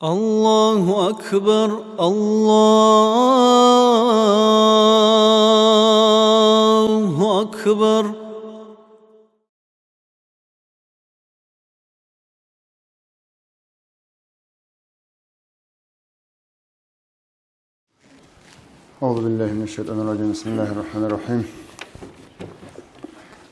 الله أكبر الله أكبر. أعوذ بالله من الشيطان الرجيم. بسم الله الرحمن الرحيم.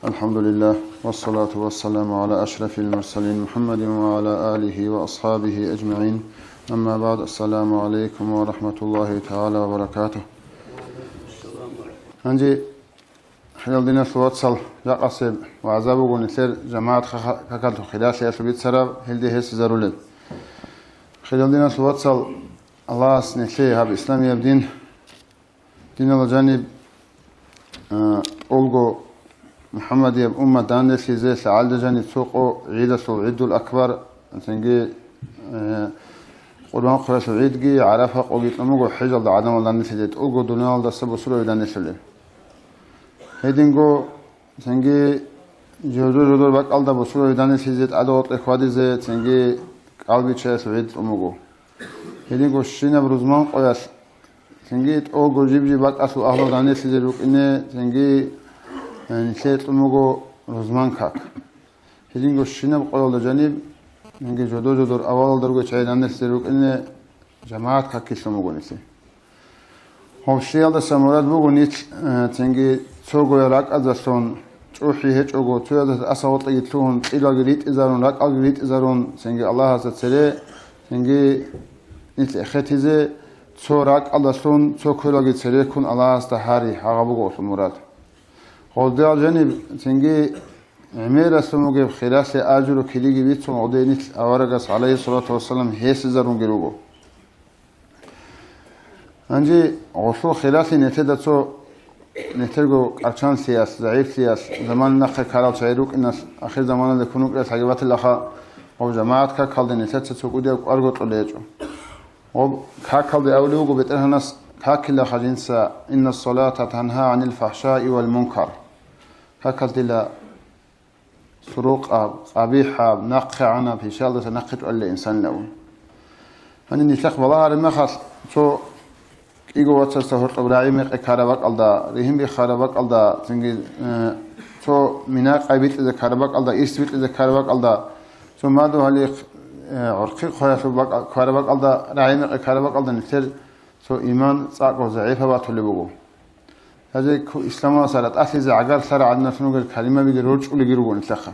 الحمد لله والصلاة والسلام على أشرف المرسلين محمد وعلى آله وأصحابه أجمعين. أما بعد، السلام عليكم ورحمة الله تعالى وبركاته. عندي خلال دينا سواتسل يقصب وعذابه نثير جماعة كاكالتو خلاسي أسبيت سراب هلدي هس زرولد. خلال دينا سواتسل الله سنثي هاب إسلامي يبدين دين الله جانب أولغو محمد يب أمة داندسي زي سعالد جانب سوقو عيدة سو عيد الأكبر تنجي قربان قرش عيدجي عرفها قويت أمغو حجل دا عدم داندسي جيت أولغو دنيا دا سبو سورو داندسي لي هيدنغو تنجي جودو باك ألدا بسورو داندسي جيت أدوات إخوادي زي تنجي قلبي تشاس عيد أمغو هيدنغو شينا بروزمان قويس تنجيت أو جوجيبجي باك أسو أهلو داني سيجروك إني تنجي نسيت أمغو روزمان كاك هيدينغو شينب قول جانب تنجي جودور أول درجة شيء داني سيجروك إني جماعة كاك كيسمغو نسي هو شيال ده سمورات بغو نيت تنجي تسوغو يراك أزاسون تروحي هيج أغو تويادة أساوط يتلون إلا غريت إزارون راك أغريت إزارون تنجي الله عز وجل تنجي نيت إخيتيزي سوراك الله سون سوكولاجي تريكون الله استهاري حغبوغو سمورات خود الجانب تنجي عمير سموغي بخلاص أجر كليجي بيتون عدينيت أورغس عليه الصلاة والسلام هيس زرون جروغو أنجي غصو خلاصي نتيدا تو نترجو أرشان سياس ضعيف سياس زمان نخ كارل شعيروك الناس آخر زمان لكونوك رأس حاجبات اللخا أو جماعة كالد نتيجة تسوقودي أرجو توليجو وكاكل دي أولوغو بيترها ناس كاكل خجنسا إن الصلاة تنهى عن الفحشاء والمنكر كاكل دي لا سروق قبيحة نقع عنا في شالة نقط ألا إنسان لون هني نتلق بالله رمخص تو إيغو واتسا هرط أبراعي ميق كارباك ألدا ريهم بي خارباك ألدا تنجي تو مناق عبيت إذا كارباك ألدا إستويت إذا كارباك ألدا تو مادو هليق عرقي خياس كارباك ألدا رعيم كارباك ألدا نتر سو إيمان صاق وضعيفة باتولي بقو هذا إسلام صارت أصلي زعجال صار عندنا شنو قال كلمة بيجروج ولا يجروا نتلخا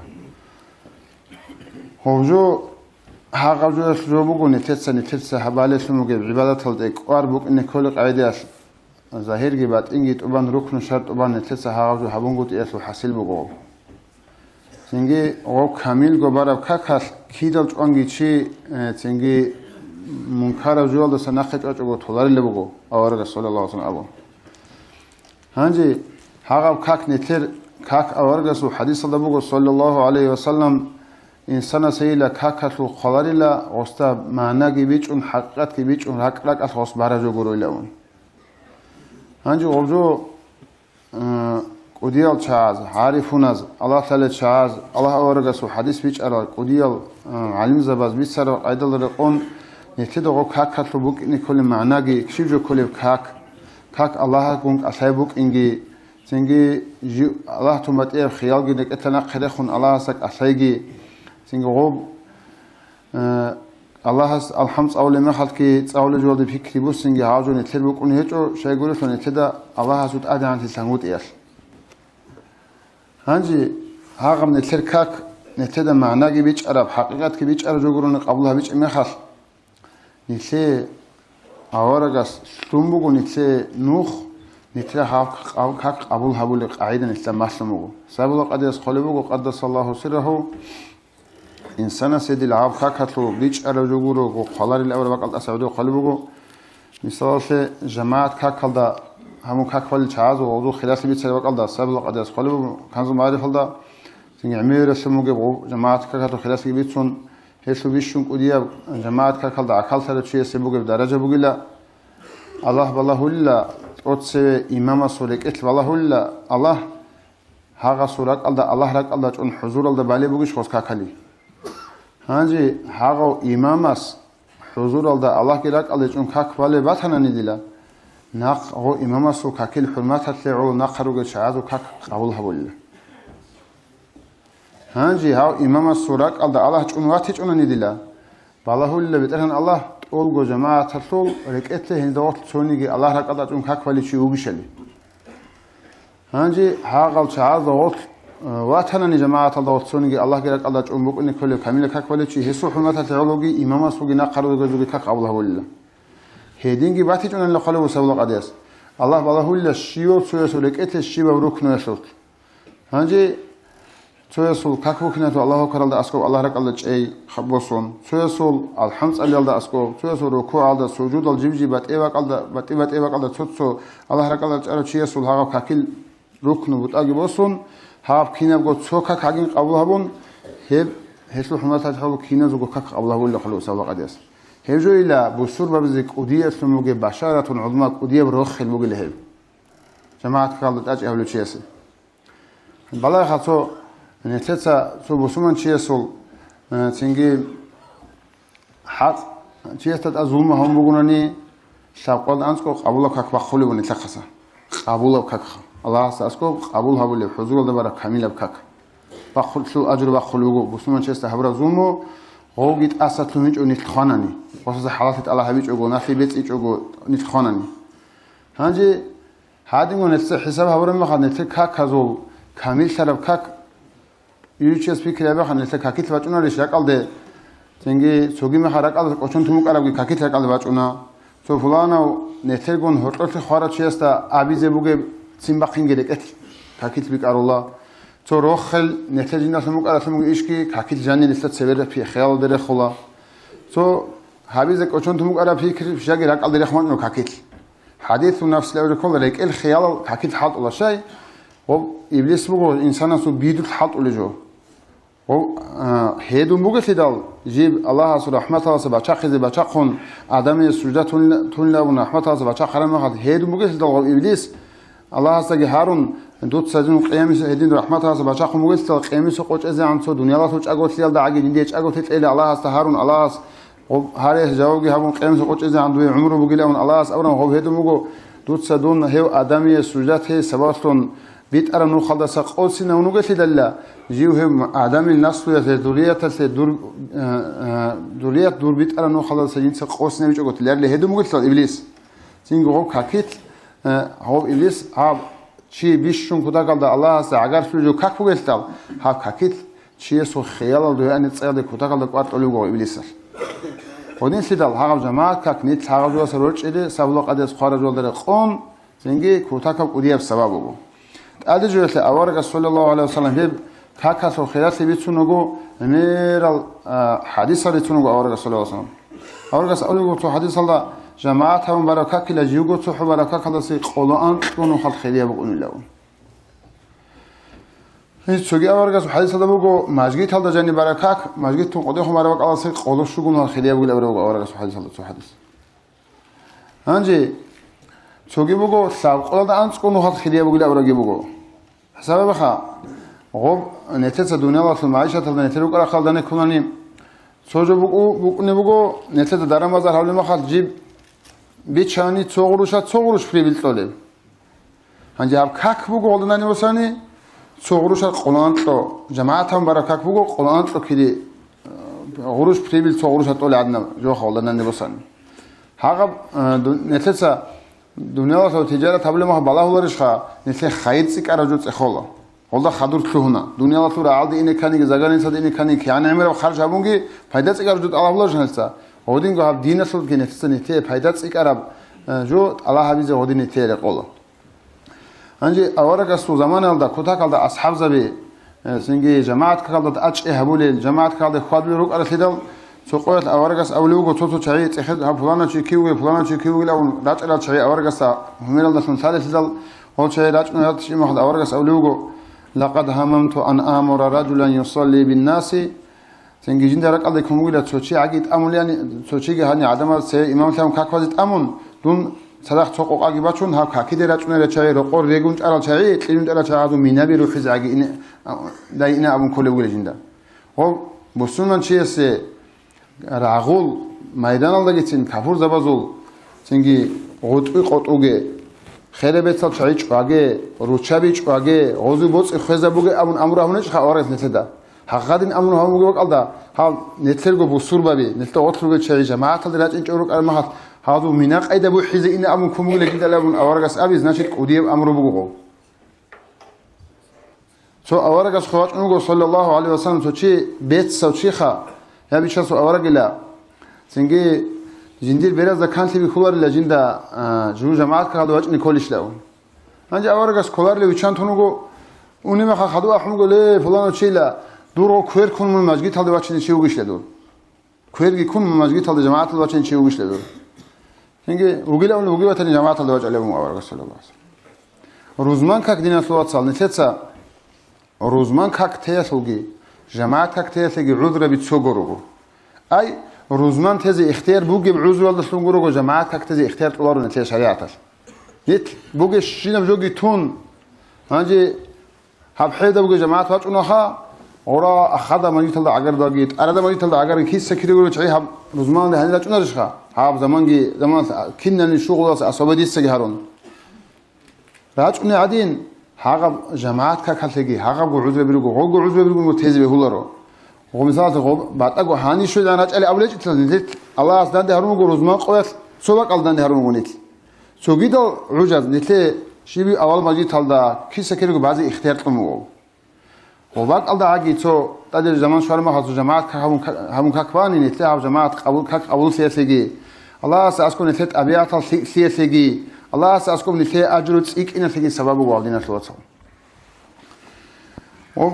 هو جو هاجو جو بقو نترس حبالة شنو قال عبادة هالديك واربك إن كل قاعدة ظاهر جبات إنجيت أبان ركن شرط أبان نترس هاجو حبون قلت إيش وحصل بقو تنجي أو كامل جبارة كاكاس كيدل أنجي شيء تنجي منكر جوال ده سناخت أجو تولار اللي بقو أورج صلى الله عليه وسلم أبو هنجي هاقب كاك نتر كاك أورج سو حديث الله بقو صلى الله عليه وسلم إنسان سيلا كاكسو خلار لا وستا معنا جبيج أن حقيقة جبيج أن حقيقة أساس بارجو جرو لون هنجي أوجو قديال شاز عارفوناز الله تعالى شاز الله أورجسو حديث بيج أرى قديال علم زباز بيسر عيدل رقون نتدعو كاك كتبوك إن كل معناجي كشيجو كل كاك الله كونك أصحابك إنجي تنجي الله تمتير خيال جدك إتنا خرخون الله سك أصحابي تنجي غوب الله الحمد أول ما خلت كي أول جواد بفكر بوس تنجي عاجو نتلبك ونهجو شيء يقولون نتدا الله سود أدعى عن تسموت إيش هنجي هاغم نتلر كاك نتدا معناجي بيج أرب حقيقة كي بيج أرب جوجرون قبلها بيج مخال نتلي أورجس سلمبو نتلي نوخ نتلي هاك أو كاك قبول هبولك عيدا نتلي مسلمو سبب قدس خلبو قدس الله سره إنسان سيد العاب كاك هتلو بيج أرب جوجرو وخلار الأول بقى الأسعودي خلبو مثال جماعة كاك هذا همو كاك فل شاز ووضو خلاص بيت سبب قدس سبب قدس خلبو كانوا معرف هذا تيجي عمير سمو جبو جماعة كاك هتلو خلاص بيتون هيسو بيشون قديا جماعة كاكل دا عقل ثلاث شيء سبوق بدرجة بقولة الله بالله ولا أتسوي إمام سورك إتل بالله ولا الله هاغا سورك الله رك الله جون حضور الله بالي بقولش خاص كاكلي هانجي هاغو إمامس حضور الله الله كلاك الله جون كاك بالي باتنا ندلا ناق هو إمام سو كاكل حرمات هتلعو ناقرو جشعادو كاك قبولها بولا هانجي هاو إمام السوراك الله جون واتي جون ندلا بالله اللي بترهن الله تقول جو جماعة تطول ركعته هندوت سونيجي الله رك الله جون كاك بالي شيء وجشلي هانجي هاقل شعاد دوت واتنا جماعة الله وتسونيجي الله كلاك الله جون بقولني كل كامل كاك بالي شيء هسوا حرمات هتلعوجي إمام سو جنا قرو جو كاك قبولها بولا هيدينجي باتي جون اللي خلوا سووا قديس الله بالله اللي شيو سويسو ركعته شيء بركنه يسوت هانجي سويسول كاكو كناتو الله كرال دا اسكو الله رك الله جاي خبوسون سويسول الحمد لله دا اسكو سويسول ركوع دا سجود الجبجي بات ايوا قالدا بات ايوا قالدا تسو الله رك الله جارو چيسول ها كاكل ركن بوتاغي بوسون هاب كينا گو سوكا كاگين قبول هبون هب هسلو حمات حلو كينا زو كاك قبول هبون لخلو سوا قديس هجو الى بوسور بابزك قديه سموگه بشاره عظمى قديه بروخ الموگه له جماعه قالدا اج اولو چيسه بالا خاطو نتيجة سو بسمان شيء سول تنجي حق شيء تتأزوم هم بقولني شاقول أنسكو قبوله كك بخلي ونتلقسه قبوله كك الله أسكو قبولها بقول حضور الله برا كامل بكك بخل شو أجر بخلوه بسمان شيء استهبر زومه هو جيت أسد تميج ونتخانني وصل حالات الله هبيج أقول نافي بيت إيج أقول نتخانني هنجي هذا من حساب هبر ما خد نتلك كزول كامل شرب كك يوتشيس فكرة بقى نلتك كاكيت باتونا ليش ركالده تنجي سوقي مخارج على كوشون تموك على كاكيت ركالده باتونا سو فلانا نتلقون هرقل خارج شيستا عبيزة بوجي سيمباقين جدك كاكيت بيك على الله سو روخل نتلجينا تموك على تموك إيشكي كاكيت جاني لسه سبير في خيال دره خلا سو عبيزة كوشون تموك على فكر في شجرة ركالده رحمن نو كاكيت حديث نفس لو كل ريك الخيال كاكيت حاط ولا شيء و إبليس بقول إنسان سو بيدو حاط ولا جو و هيدو مغفدال جيب الله سبحانه رحمته سبحانه خذ بچخون آدم سجده تون لا ورحمته سبحانه خرم خد هيدو مغفدال إبليس الله سبحانه هارون دوت سجن قيامس هدين رحمته سبحانه خم مغفدال قيامس قوچ از عن سو دنيا لا توچ اگوت ليال دا اگي ديچ اگوت تيل الله سبحانه هارون الله و هاري جوابي هبون قيامس قوچ از عن دو عمره بگيلون الله سبحانه هو هيدو مغو دوت سدون هيو آدم سجده سباستون بيت أرى نو خلص قوسنا ونوجت لله جيوهم أعدام الناس ذرية ذرية دور بيت أرى نو خلص جنس قوسنا بيجوا قلت لله هدوم قلت إبليس تيجي هو كاكيت هو إبليس هاب شيء بيشون كذا قال الله سأعجر في جو كاك قلت هاب كاكيت شيء سو خيال ده أن تصير كذا قال قوات أولو إبليس ودين سيدال هاب جماعة كاك نيت هاب جو سروج إلى سبلق أديس خارج والدر قوم تيجي كذا كاب ودياب سببه أدي جوته أورك صلى الله عليه وسلم هب كاكاس وخيرات بيتونجو نيرال حديث اللي تونجو أورك صلى الله عليه وسلم أورك أقوله تو حديث الله جماعتهم بركة كلا جيوجو تو بركة كلا سي قلان تكونوا خلق خيرية بقولون لهم هیچ چوگی أورك حديث الله بقو ماجيت هذا جاني بركة ماجيت تو قديم خمر بق الله سي قلوش شو قلنا خيرية بقول أورك حديث الله تو حديث هنجي چوگی بگو سب قلاد آنچ کنو خط خیلی بگویی آوراگی بگو حساب بخا غب نتیجه دنیا واسه معیشت هست نتیجه کار خالدانه کنیم سوجو بگو نبگو نتیجه درام بازار حالی مخال جیب بیچانی چوغروش فریبیل توله هنجی اب کاک بگو قلدانی واسانی چوغروش قلان تو جماعت هم برای کاک بگو قلان تو کلی غروش فریبیل چوغروش توله عدنا جو خالدانی واسانی هاگب نتیجه دنیا و تجارت تبلیغ ما بالا هولش خا نسل خیلی سیک آراجوت اخلا حالا خدور تلونا دنیا و تو رعال اینه کنی که زگان اینساد اینه کنی که یعنی امروز خارج هبونگی پیدا سیک آراجوت الله هولش نستا هودین گه هب دین اصل که نستا نیته پیدا سیک آراب جو الله حبیز هودین نیته رقلا انجی آواره که سو زمان الدا کوتا کالدا اصحاب زبی سنگی جماعت کالدا اچ هبولی جماعت کالدا خود بیروک آرسیدال سوقات أورجس أولوجو توتو شيء تأخذ فلانة شيء كيوي فلانة شيء كيوي لون راج إلى شيء أورجس هم يلا دشمن ثالث زل هو شيء راج نهاد شيء ما خد أورجس أولوجو لقد هممت أن آمر رجلا يصلي بالناس سنجي جند رك الله يكون ويلا شيء عقيد أمون يعني شيء هني عدم سي إمام تام كاكوزت أمون دون صدق حقوق عقيباتون ها كاكيد راج نهاد شيء رقور ريجون على شيء تلين على شيء هذا مينا بيروح في زعجي إن دا إن أبون كل ويلا جندا هو بسون من شيء سي رعول майдан алдагицин кафур забазул цинги гутуи qotуге херебецал чайчваге ручабичваге гозу боци хезабуге амурамунеч хаварес нетеда хагадин амурамуге вакалда хав нетелго бусурбаби нетта отлуге чайжа маатал рачинчуру кармахат хазу минақайда бу хизе ин амун кумуге гидалабун аваргас аби значит удиев амрубуго so avaragas khawatnugo sallallahu alaihi wasallam so chi bet so chiha ya bicha so avaragila singe jindir beraz da kanti bi khular la jinda ju jamaat ka dawach ni kolishla anje avaragas khular le vichan tunugo unime kha khadu ahmugo le fulano chila duro kher kun majgi tal dawach ni chiu gishla dur kher gi kun majgi tal jamaat dawach ni chiu gishla dur singe ugila un ugi watani jamaat dawach alaihi avaragas sallallahu alaihi wasallam ruzman kak dina sallallahu alaihi wasallam روزمان کاکتیاسوگی جماعت کاکتیاسوگی عذر بیتسوگروگو ای روزمان تزی اختیار بوگی بعذر والدسونگروگو جماعت کاکتیزی اختیار طلارو نتیجه شریعتش نیت بوگی شینم جوگی تون هنجی حبحیده بوگی جماعت واج اونها اورا اخدا ماجیتال دا اگر داگیت اردا ماجیتال دا اگر کیس سکیریگو چای حب روزمان ده هنیلا چونارشخا حب زمانگی زمان کیننی شغل اس اسباب دیسگی هرون راج اون عادین هاغ جماعت کا کھلتگی هاغ گو عذر بیرگو گو عذر بیرگو تیز به هولارو گو مثال گو بعد اگو هانی شو دانات علی اولج تلنیت الله از دنده هرون گو روزمان قوت سوبق الدنده هرون گونیت سوگید عجز نیت شیبی اول ماجی تالدا کی سکیرگو بعضی اختیار قمو گو بعد الدا اگی تو در زمان شرم هاز جماعت همون کاکوانی نیت ها جماعت قبول سیاسیگی الله از کو نیت ابیات سیاسیگی الله اساسكم لثي اجرت اك ان في سبب والدين الوصل و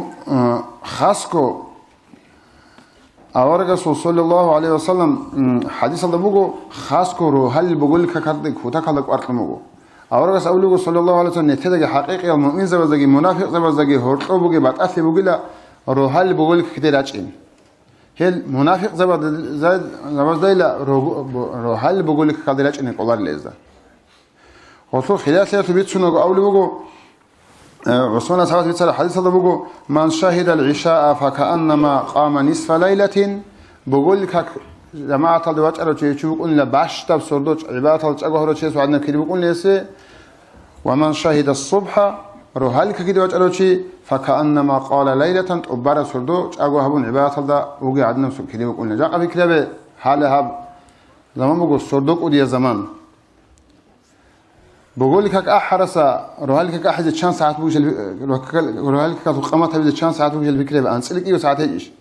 خاصكو اورغا صلى الله عليه وسلم حديث الله بوغو خاصكو هل بقول ككرد كوتا كلك ارقمو اورغا اولغو صلى الله عليه وسلم نتدغ حقيقي المؤمن زبزغي منافق زبزغي هورطو بوغي بات اصلي بوغلا روحل بقول كدراچين هل منافق زبزدايلا روحل بقول كدراچين قولار ليزا وصول خلافه بيتسونو اولي بوغو عثمان صحابه بيتسال حديث الله بوغو من شهد العشاء فكانما قام نصف ليله بقول لك جماعه الدواج ارو تشوق ان لا باشتا سردوج عباده الچغهرو تشيسو عدنا كيدي بقول ليسه ومن شهد الصبح روحالك كيدي واج ارو تشي فكانما قال ليله عبر سردو چغهبون عباده الله وغي عدنا كيدي بقول جا فكره حال هب زمان بوغو سردو قدي زمان بقول لك احرس روحالك احد چند ساعت بوش روحالك قامت بده چند ساعت بوش الفكره انسلك ايو ساعت هيش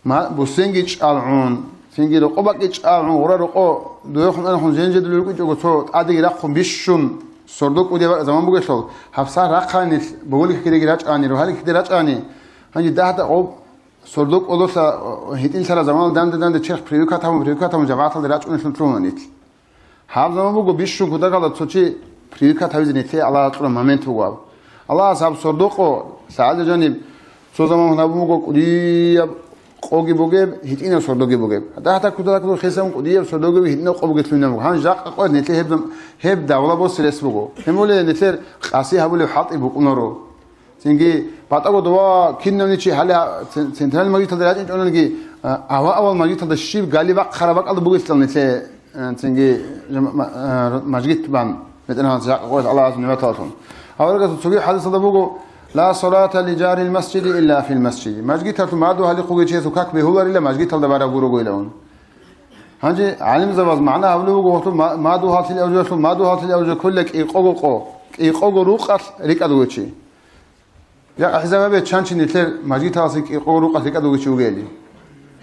ما بوسنجيچ العون سنجي رقبك العون ورا رقو دوخن انا زنجد لوكو جوجو تو ادي رقم بيشون سردوك ودي زمان بوغشو حفصا رقاني بقول لك كده راج اني روحالك كده راج اني هنجي ده او سردوك اولوسا هيتين سرا زمان دند چرخ پريوكاتام جماعت راج اون سنترونيت هاب زمان بوغو بيشون كودا قال توچي پريوكا تاويز نيتي الله تعالى مومنت بوغو الله صاحب سردوقو سعد جانب سو زمان نبوغو قدي قوغي بوغي هيتين سردوغي بوغي حتى كودا خيسام قدي سردوغي هيتين قوغي تلنا هان جاق قد نيتي هب داولا بو سريس بوغو همول نيتر قاسي هبول حاط بوكنورو سينغي باتاغو دوا كيننيچي حالا سنترال ماجي تدراج انونغي اول ماجي تدشيب غالي وق خرابق ال بوغي تلنيتي تنجي مجيت بان مثلا قول الله عز وجل اورغا تسوي حديث ده بوغو لا صلاه لجار المسجد الا في المسجد مسجد تو ما دو هلي قوغي چيسو كاك به هو الا مسجد ده بارا غورو غيلون هانجي عالم زواز معنا اولو بوغو ما دو هاتل اوجو ما دو هاتل اوجو كلك ايقوغو روقات ريقادوچي يا احزاب به چانچ نيتر مسجد تاسك ايقوغو روقات ريقادوچي وغيلي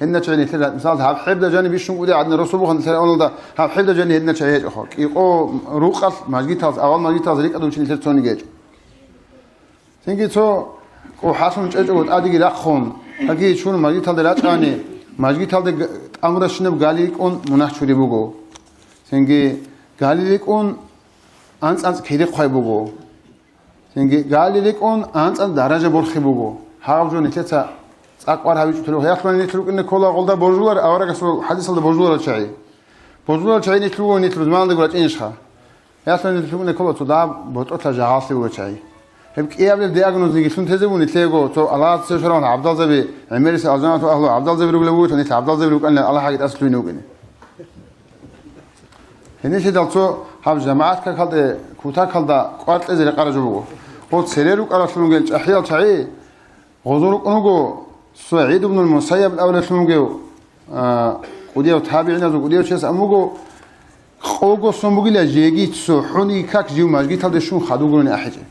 هن تشاني تلا مثال هاب حبدا جاني بيشون قودي عندنا رسوبو خن تلا اولدا هاب حبدا جاني هن تشايج اخوك يقو روقات ماجي تاز اول ماجي تاز ريق ادو چني توني گيج سينگي تو او حاسون چچوت اديگي رخون اگي چون ماجي تال راچاني ماجي تال امرشنب گالي كون مناخچوري بوگو سينگي گالي كون انس كيدي خوي بوگو سينگي گالي كون انس درجه برخي بوگو هاو جو نيتتا اقوار هاوي تلو هيخلون نيتلو ان كولا قولدا بوجولار اورغا حديث الله بوجولار چاي بوجولار چاي نيتلو زمان دغ وچ انشخا هيخلون نيتلو ان كولا تو دا بوتو تا جاهاسي و چاي هب كيابل دياغنوز نيجي شون تزبون تلاقوا تو الله تسشرون عبد الله زبي عمري أزمان تو أهله عبد الله زبي رجلوه توني عبد الله زبي رجل الله حاجة أصله ينوبني هني شيء دلتو هم جماعات كخلد كوتا خلد قارت زي قارجوه قلت سريرك على شلون أحيال شعي غزورك أنجو سعيد بن المسيب الأول شلون جو وديو تابعين وديو شيء أمجو خوجو سمبوغيلا جيجي تسحوني كاك جيو ماجي تلد شون خدوغوني أحجي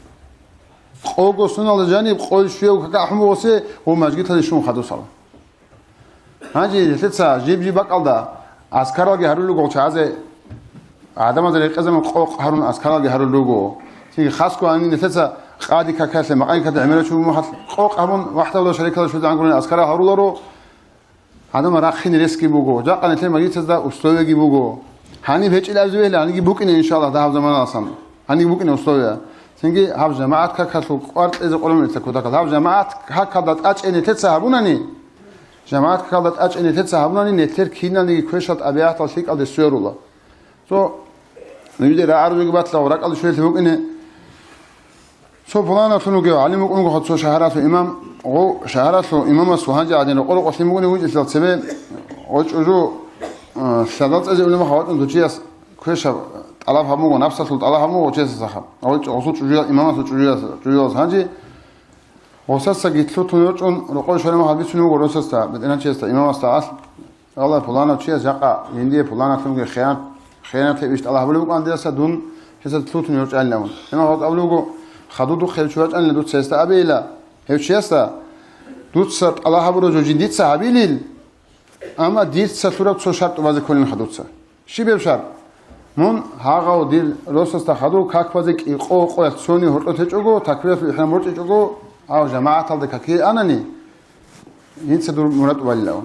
خوجو سنال جانب قول شيو كاك أحمو وسي هو ماجي تلد شون خدو صلا هاجي تلتسا جيب بقالدا أسكارالجي هرولو قول شازي عدم از رقم قوق هرون أسكارالجي هرولو تيجي خاصكو أني تلتسا قادي كاكاس مقاي كده عمله شو محط قوق هرون واحدة ولا شركة شو عنقولين أسكارا هرولو عدم راخين ريسكي بوجو جا قناتين ماجي تزدا أستوى بوجو هني بهش الأزواج اللي هنيجي بوكين إن شاء الله ده زمان أصلا هنيجي بوكين أستوى سنجي هاب جماعات كخلوا قارت إذا قلنا نتكودا كذا هاب جماعات هكذا أتش إن تتسحبونني جماعات كذا أتش إن تتسحبونني نتر كينا نيجي كويشات أبيات الشيك على السير الله so نيجي رأرو يجي بطلع وراك على شوية بوكين so فلانا شنو جوا علي ممكن نقول خد شهرات الإمام أو شهرات الإمام السوهانجي عادين نقول قسم ممكن يوجد سلسلة وجو شدت از علم خوات اون دوچیاس کوش طلب همو نفس سلط طلب همو وجه سخ اول اصول چجوری امام چجوری هنجی وسس گیتلو تو چون رقو شوره ما حبیت شنو گروس است بدنا چی است امام است اصل الله فلان چی از یقا یندی فلان فهم خیانت بیشت الله بلو کان دیسا دون حس تو تو چ علمون اما وقت اولو خدود خیل شوات ان دوت سست ابیلا هیچ چی است دوت ست الله برو جو جدید صحابیل اما دید سفرت سو شرط واسه کلن خدوتسا شی به شرط من هاغو دیر روسست خدو کاک واسه کی قو سونی هرت چگو تکبیر احرام ورت چگو او جماعت ال دککی اننی این صدور مراد والله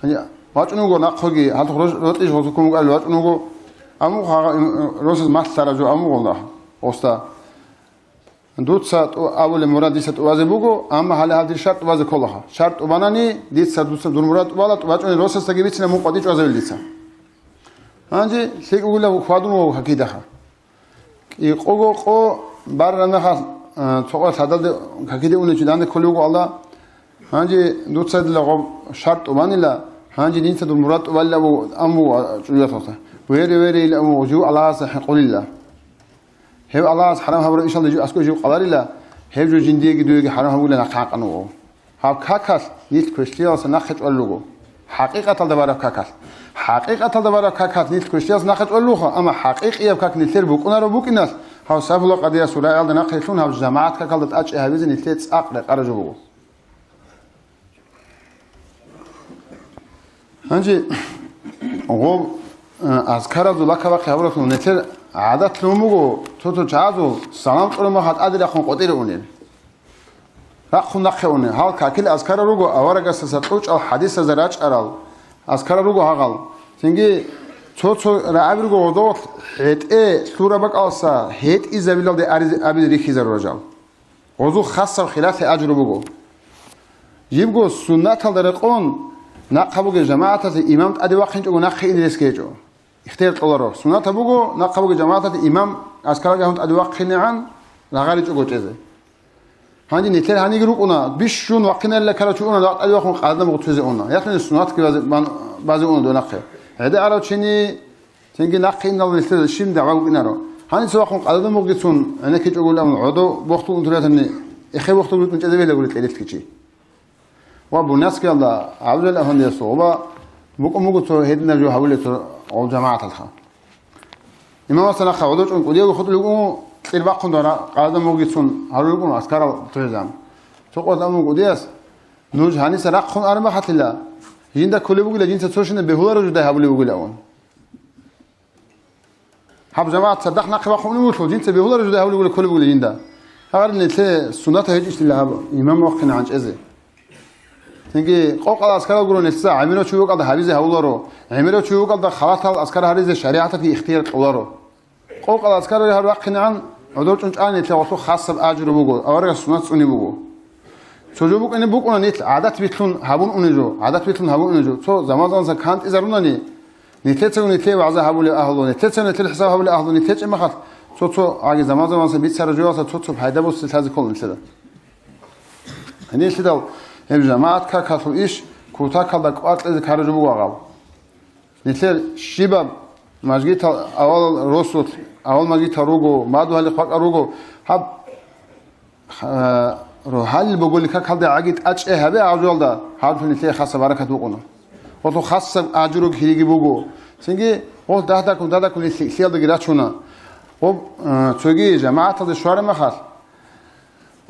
hani واچنوگو نقوگی حالت روتیش واسه قال واچنوگو امو هاغ روسس مات سراجو امو والله اوستا دوت سات اول مراد دیست واسه بگو اما حالا هدی شرط واسه کلها شرط وبنانی دیت سات دوست دور مراد والات واچون روسس تگی بیچنه مو قدیچ واسه ولیسا هنجی سیگولا خوادونو حقیقه ای قوگو قو برنامه خاص تو صدد حقیقه اون چیدان کلوگو الله هنجی دوت سات لغو شرط وبنیلا هنجی دیت دور مراد والا امو چویات هست ویری امو جو الله سبحانه الله هو الله حرام هبر إن شاء الله جو أسكو جو قدر لا هو جو جندي جدوي حرام هقول لنا قانو هاو كاكاس نيت كوشتياس نخت أولوجو حقيقة الدبارة كاكاس حقيقة الدبارة كاكاس نيت كوشتياس نخت أولوها أما حقيقة كاك نيتر بوك أنا ربوك الناس هاو سافلو قضية سورة على نقيشون هاو جماعات كاكال تأج هذه نيتلت أقرأ أرجوه هنجي هو أذكر ذو لك وقت هبرة نيتر عادت لومو تو جازو سلام قرما حد ادري خون قدير اونين راخون نخونه حال كاكل اذكار روغو اورغا سسطوچ او حديث زراچ ارال اذكار روغو هاغال سينگي تو راابرغو ودو هت سوره بقالسا هت ازبيلال دي ابي ريخي زراجال وزو خاص خلاف اجر بوغو يبغو سنت الدرقون نقبو جماعه امام ادي وقتو نخي ديسكيجو اختيار قلرو سنة بوجو نقبو جماعة الإمام أسكال جاهون أدواق خنعان لغاري تجو جزء هني نتير هني جروقنا بيشون وقنا اللي كلا شونا لا أدواق قادنا مقتوزة أونا يخلي السنة كي بعض أونا دو نقي هذا على شيني تيجي نقي إن الله نستل الشيم دعوة بينارو هني سواء قادنا مقتون أنا كي تقول لهم عدو بوقتو أنتوا تاني إخي بوقتو بيكون جذبه لقولت ليلت كذي وابو ناس كلا عبد الله هندي الصوبة بقوم مقتو هيدنا جو حولته أو جماعة الخا إمام سنا خودش أن قديو خد لقوم الباقون دارا قادم موجودون هارو لقوم أسكار تريزام سوق أمو قديس نوج هني سرقون أربعة حتلا جندا كل بقول جنس سوشن بهولا رجدا هبولي بقول أون حب جماعة صدق نقي باقون نموت جنس بهولا رجدا هبولي بقول كل بقول جندا هذا اللي سنة هيجي اللي إمام وقتنا عنج إزاي تنگی قوق الاسکار گرون است عمیرو چوب قد حویز هولارو عمیرو چوب قد خلاص الاسکار هریز شریعت فی اختیار قولارو قوق الاسکار هر وقت نعن عدول چون آن نتیجه خاص بأجر بگو آوره سنت سنی بگو چجور بگو اینه بگو نیت عادت بیتون هبون اونجو عادت بیتون هبون اونجو تو زمان کانت ازرونانی نتیجه نتیجه وعزه هبول اهلو نتیجه حساب هبول اهلو نتیجه مخاط цоцо аги заман се бит саражуаса цоцо пайда бос сази кол нисада ани сидал ем жамаат какасу иш кута калда კვარტლეზე ქარაჯუბუ აღავ ნიცელ შიბა მაჟგითა ავალ როსოთ ავალ მაგითა როგო მადვალი ხვაკა როგო ჰა რო ჰალ ბოგოლი ქალდა აგით აჭე ჰაბე აჟვალდა ჰალფინი თე ხასა ბარაკათ უყუნო ото ხასა აჯურო ქირიგი ბოგო სინგი ო დადაკუ სიალდი გრაჩუნა ო ცოგი ჯამაათაზე შوارმა ხარ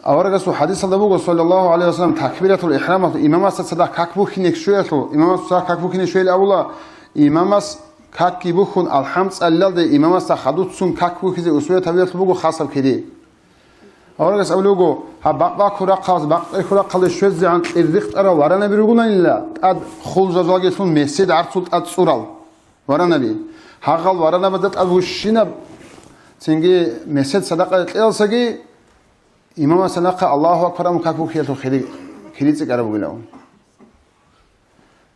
أورجس حديث النبي صلى الله عليه وسلم تكبيرة الإحرام إمام الصلاة كاكبوخين شوية إمام الصلاة كاكبوخين شوية الأولى إمام كاكبوخون الحمد لله ده إمام الصلاة خدوت سون كاكبوخين أسوية تبيت لبوجو خاصة كده أورجس أولوجو هبقى كورا قاز بقى كورا قال شوية عن الريخت أرى ورنا بيرجونا إلا أد خل زواجتون مسجد عرض أد سورال ورنا بي هقال ورنا بدت أبوشينا تنجي مسجد صدقة الألسجي إمام الصلاة الله أكبر أم كاكبو خيالتو خليت كاربو بلاو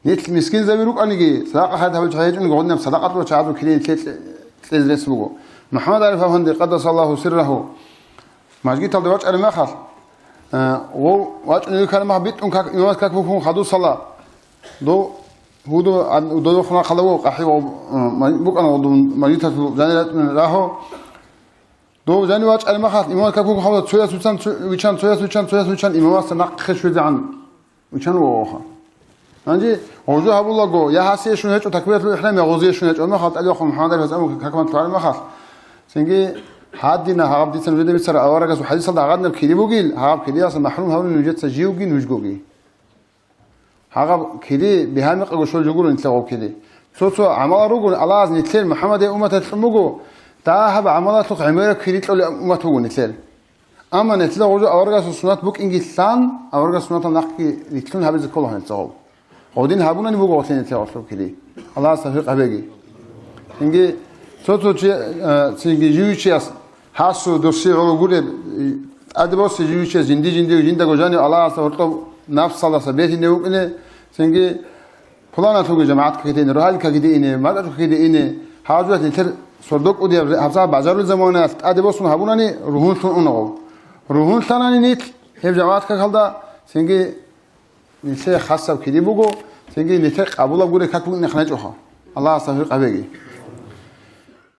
نيت مسكين زبيروك أنيجي صدقة هذا هو الجهاد إنه قلنا صدقة وشعبه خليت تلزلس بقو محمد عارف هندي قدس الله سره ماجيت الدواج أنا ما خاف وواج إنه كان ما بيت كاك إمام كاكبو خون خدو صلاة دو خنا خلوه قحي بوك أنا ماجيت جانيات من راهو دو زنی واج المخاط إمام كابو خالد شوية سوتشان ويشان شوية سوتشان إمام السناق خشوي عن ويشان ووها عندي وجوه أبو الله جو يا حسي شنو هيك وتكبيرة الإحرام يا غزية شنو هيك المخاط أليو خم محمد بس أمك كمان طلع المخاط سنجي حدنا هاب دي سنة بدي بسرعة أورجس وحديث صدق عادنا بكيري بوجيل هاب كيري أصلا محروم هون نوجد سجيوجي نوجوجي هاب كيري بهامق أقول جوجول نتلاقوا كيري سوتو عمل روجول الله عز نتلين محمد أمة تسمعوا تاهب عملات عميرة كريت له أمته ونتلل أما نتلا وجو أورجس السنات بوك إنجلسان أورجس السنات نحكي نتلون هبز كلها نتلاقوا قودين هبونا نبوق وقتين نتلاقوا أصله كذي الله استفيق أبيجي إنجي صوتو تيجي جيوشياس حاسو درسي على قولي أدبوس جيوشياس جندي وجندا جاني الله استفيق نفس الله سبيتي نبوك إنه تيجي فلانا توجي جماعات كذي نروحال كذي إنه ماذا كذي إنه حاجات نتر صدق ودي حفظها بازار الزمانات أدبوسون هبوناني روحون تون أونغو روحون تاناني نيت هيف جماعات كخالدا سنجي نسي خاصة كذي بوجو سنجي نتق أبولا بقولي كاكبو نخنجوها الله استغفر أبيجي